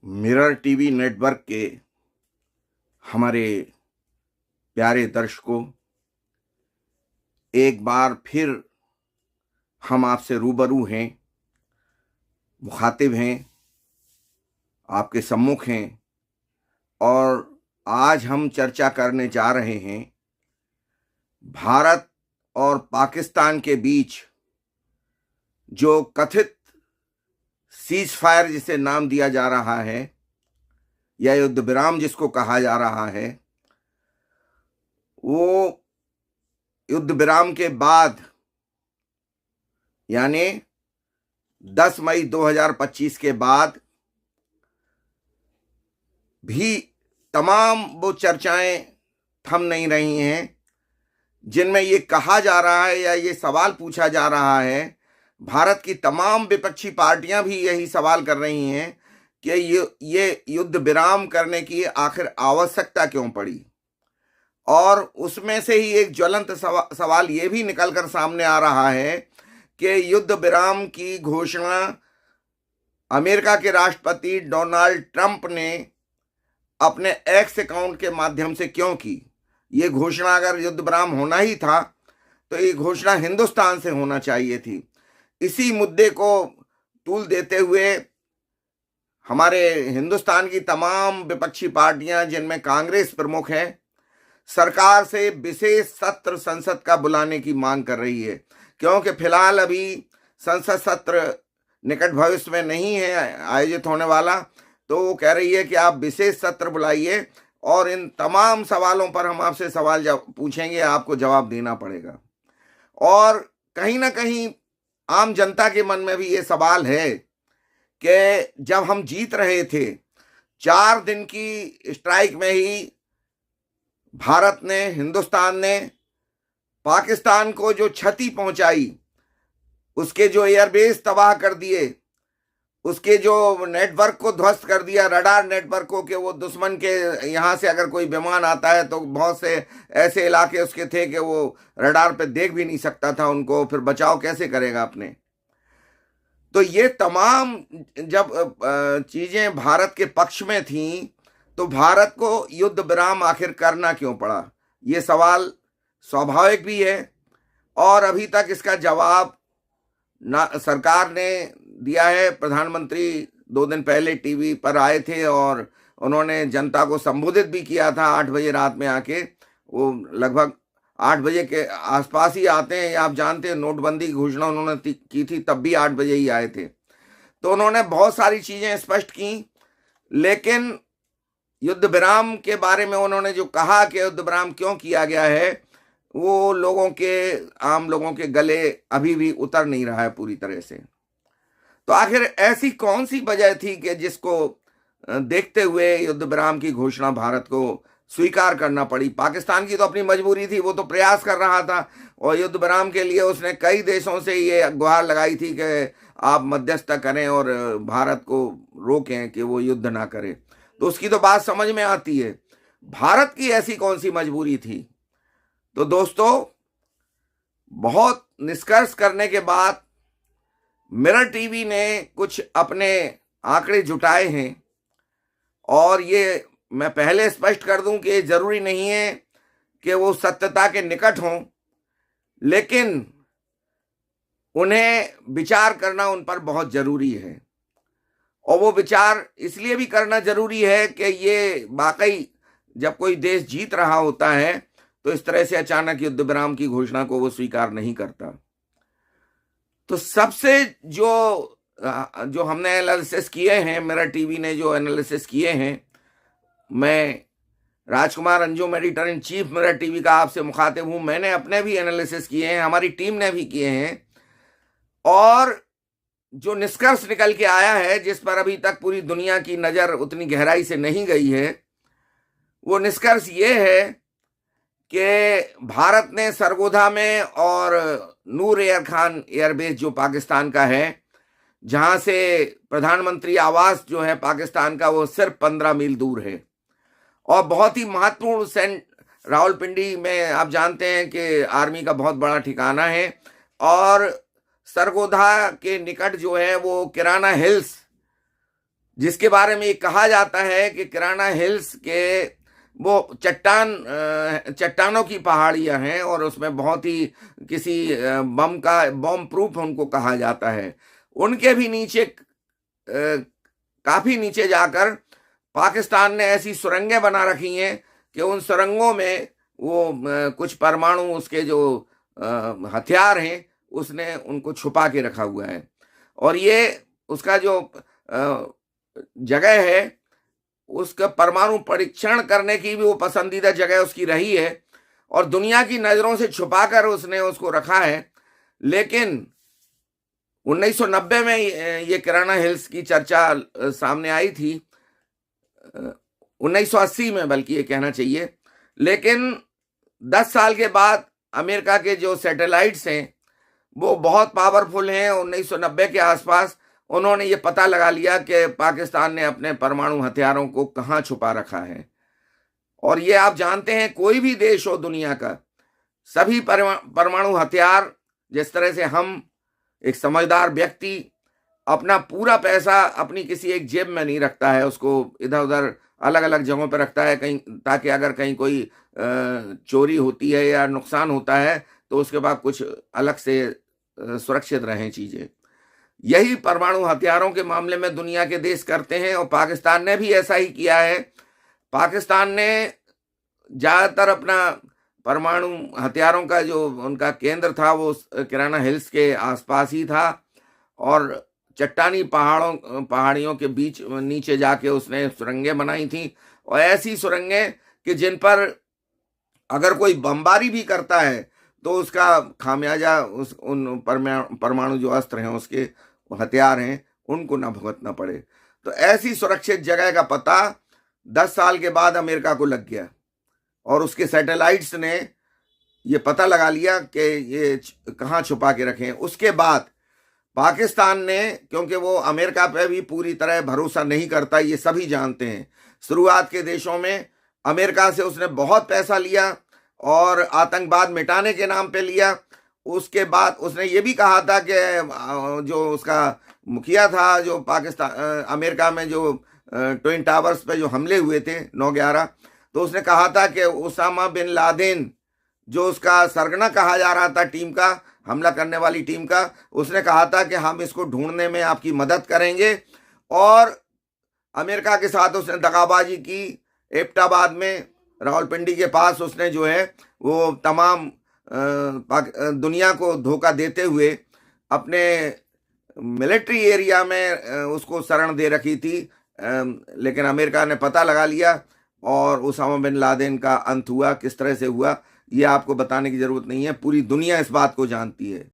Mirror TV network के हमारे प्यारे दर्शकों, एक बार फिर हम आपसे रूबरू हैं, मुखातिब हैं, आपके सम्मुख हैं और आज हम चर्चा करने जा रहे हैं भारत और पाकिस्तान के बीच जो कथित सीज फायर जिसे नाम दिया जा रहा है या युद्ध विराम जिसको कहा जा रहा है, वो युद्ध विराम के बाद यानी 10 मई 2025 के बाद भी तमाम वो चर्चाएं थम नहीं रही हैं जिनमें ये कहा जा रहा है या ये सवाल पूछा जा रहा है। भारत की तमाम विपक्षी पार्टियां भी यही सवाल कर रही हैं कि ये युद्ध विराम करने की आखिर आवश्यकता क्यों पड़ी। और उसमें से ही एक ज्वलंत सवाल ये भी निकलकर सामने आ रहा है कि युद्ध विराम की घोषणा अमेरिका के राष्ट्रपति डोनाल्ड ट्रंप ने अपने एक्स अकाउंट के माध्यम से क्यों की। ये घोषणा अगर युद्ध विराम होना ही था तो ये घोषणा हिंदुस्तान से होना चाहिए थी। इसी मुद्दे को तूल देते हुए हमारे हिंदुस्तान की तमाम विपक्षी पार्टियां, जिनमें कांग्रेस प्रमुख है, सरकार से विशेष सत्र संसद का बुलाने की मांग कर रही है। क्योंकि फिलहाल अभी संसद सत्र निकट भविष्य में नहीं है आयोजित होने वाला, तो वो कह रही है कि आप विशेष सत्र बुलाइए और इन तमाम सवालों पर हम आपसे सवाल पूछेंगे, आपको जवाब देना पड़ेगा। और कहीं ना कहीं आम जनता के मन में भी ये सवाल है कि जब हम जीत रहे थे, 4 दिन की स्ट्राइक में ही भारत ने, हिंदुस्तान ने पाकिस्तान को जो क्षति पहुंचाई, उसके जो एयरबेस तबाह कर दिए, उसके जो नेटवर्क को ध्वस्त कर दिया, रडार नेटवर्क को, कि वो दुश्मन के यहाँ से अगर कोई विमान आता है तो बहुत से ऐसे इलाके उसके थे कि वो रडार पे देख भी नहीं सकता था उनको, फिर बचाव कैसे करेगा अपने। तो ये तमाम जब चीजें भारत के पक्ष में थीं, तो भारत को युद्ध विराम आखिर करना क्यों पड़ा, ये सवाल स्वाभाविक भी है। और अभी तक इसका जवाब ना सरकार ने दिया है। प्रधानमंत्री 2 दिन पहले टीवी पर आए थे और उन्होंने जनता को संबोधित भी किया था 8 बजे रात में आके। वो लगभग 8 बजे के आसपास ही आते हैं, आप जानते हैं। नोटबंदी की घोषणा उन्होंने की थी, तब भी 8 बजे ही आए थे। तो उन्होंने बहुत सारी चीजें स्पष्ट की, लेकिन युद्ध विराम के बारे में उन्होंने जो कहा कि युद्ध विराम क्यों किया गया है, वो आम लोगों के गले अभी भी उतर नहीं रहा है पूरी तरह से। तो आखिर ऐसी कौन सी वजह थी कि जिसको देखते हुए युद्ध विराम की घोषणा भारत को स्वीकार करना पड़ी। पाकिस्तान की तो अपनी मजबूरी थी, वो तो प्रयास कर रहा था और युद्ध विराम के लिए उसने कई देशों से ये गुहार लगाई थी कि आप मध्यस्थता करें और भारत को रोकें कि वो युद्ध ना करे। तो उसकी तो बात समझ में आती है। भारत की ऐसी कौन सी मजबूरी थी? तो दोस्तों, बहुत निष्कर्ष करने के बाद मिरर टीवी ने कुछ अपने आंकड़े जुटाए हैं। और ये मैं पहले स्पष्ट कर दूं कि जरूरी नहीं है कि वो सत्यता के निकट हों, लेकिन उन्हें विचार करना उन पर बहुत जरूरी है। और वो विचार इसलिए भी करना जरूरी है कि ये वाकई जब कोई देश जीत रहा होता है तो इस तरह से अचानक युद्ध विराम की घोषणा को वो स्वीकार नहीं करता। तो सबसे जो हमने एनालिसिस किए हैं, मिरर टीवी ने जो एनालिसिस किए हैं, मैं Rajkumar Anjum, editor in chief Mirror TV का आपसे मुखातिब हूं। मैंने अपने भी एनालिसिस किए हैं, हमारी टीम ने भी किए हैं। और जो निष्कर्ष निकल के आया है, जिस पर अभी तक पूरी दुनिया की नजर उतनी गहराई से नहीं गई है, वो निष्कर्ष ये है कि भारत ने सरगोधा में और नूर एयर खान एयरबेस जो पाकिस्तान का है, जहां से प्रधानमंत्री आवास जो है पाकिस्तान का, वो सिर्फ 15 मील दूर है और बहुत ही महत्वपूर्ण रावलपिंडी में आप जानते हैं कि आर्मी का बहुत बड़ा ठिकाना है। और सरगोधा के निकट जो है वो किराना हिल्स जिसके बारे में ये कहा जाता है कि किराना हिल्स के वो चट्टानों की पहाड़ियां हैं और उसमें बहुत ही किसी बम प्रूफ उनको कहा जाता है। उनके भी नीचे काफी नीचे जाकर पाकिस्तान ने ऐसी सुरंगें बना रखी हैं कि उन सुरंगों में वो कुछ परमाणु उसके जो हथियार हैं उसने उनको छुपा के रखा हुआ है। और ये उसका जो जगह है उसका परमाणु परीक्षण करने की भी वो पसंदीदा जगह उसकी रही है और दुनिया की नजरों से छुपाकर उसने उसको रखा है। लेकिन 1990 में ये किराना हिल्स की चर्चा सामने आई थी, 1980 में बल्कि ये कहना चाहिए। लेकिन 10 साल के बाद अमेरिका के जो सैटेलाइट्स हैं वो बहुत पावरफुल हैं। 1990 के आसपास उन्होंने ये पता लगा लिया कि पाकिस्तान ने अपने परमाणु हथियारों को कहाँ छुपा रखा है। और ये आप जानते हैं, कोई भी देश हो दुनिया का, सभी परमाणु हथियार, जिस तरह से हम एक समझदार व्यक्ति अपना पूरा पैसा अपनी किसी एक जेब में नहीं रखता है, उसको इधर उधर अलग अलग जगहों पर रखता है कहीं, ताकि अगर कहीं कोई चोरी होती है या नुकसान होता है तो उसके बाद कुछ अलग से सुरक्षित रहें चीजें। यही परमाणु हथियारों के मामले में दुनिया के देश करते हैं और पाकिस्तान ने भी ऐसा ही किया है। पाकिस्तान ने ज्यादातर अपना परमाणु हथियारों का जो उनका केंद्र था वो किराना हिल्स के आसपास ही था और चट्टानी पहाड़ियों के बीच नीचे जाके उसने सुरंगें बनाई थी। और ऐसी सुरंगें कि जिन पर अगर कोई बमबारी भी करता है तो उसका खामियाजा उन परमाणु जो अस्त्र हैं, उसके हथियार हैं, उनको ना भुगतना पड़े। तो ऐसी सुरक्षित जगह का पता 10 साल के बाद अमेरिका को लग गया और उसके सैटेलाइट्स ने ये पता लगा लिया कि ये कहाँ छुपा के रखे हैं। उसके बाद पाकिस्तान ने, क्योंकि वो अमेरिका पे भी पूरी तरह भरोसा नहीं करता, ये सभी जानते हैं, शुरुआत के देशों में अमेरिका से उसने बहुत पैसा लिया और आतंकवाद मिटाने के नाम पे लिया। उसके बाद उसने ये भी कहा था कि जो उसका मुखिया था, जो पाकिस्तान अमेरिका में जो ट्विन टावर्स पे जो हमले हुए थे 9/11, तो उसने कहा था कि उसामा बिन लादेन, जो उसका सरगना कहा जा रहा था टीम का, हमला करने वाली टीम का, उसने कहा था कि हम इसको ढूंढने में आपकी मदद करेंगे। और अमेरिका के साथ उसने दगाबाजी की। एबटाबाद में रावलपिंडी के पास उसने जो है वो तमाम दुनिया को धोखा देते हुए अपने मिलिट्री एरिया में उसको शरण दे रखी थी। लेकिन अमेरिका ने पता लगा लिया और उसामा बिन लादेन का अंत हुआ। किस तरह से हुआ ये आपको बताने की जरूरत नहीं है, पूरी दुनिया इस बात को जानती है।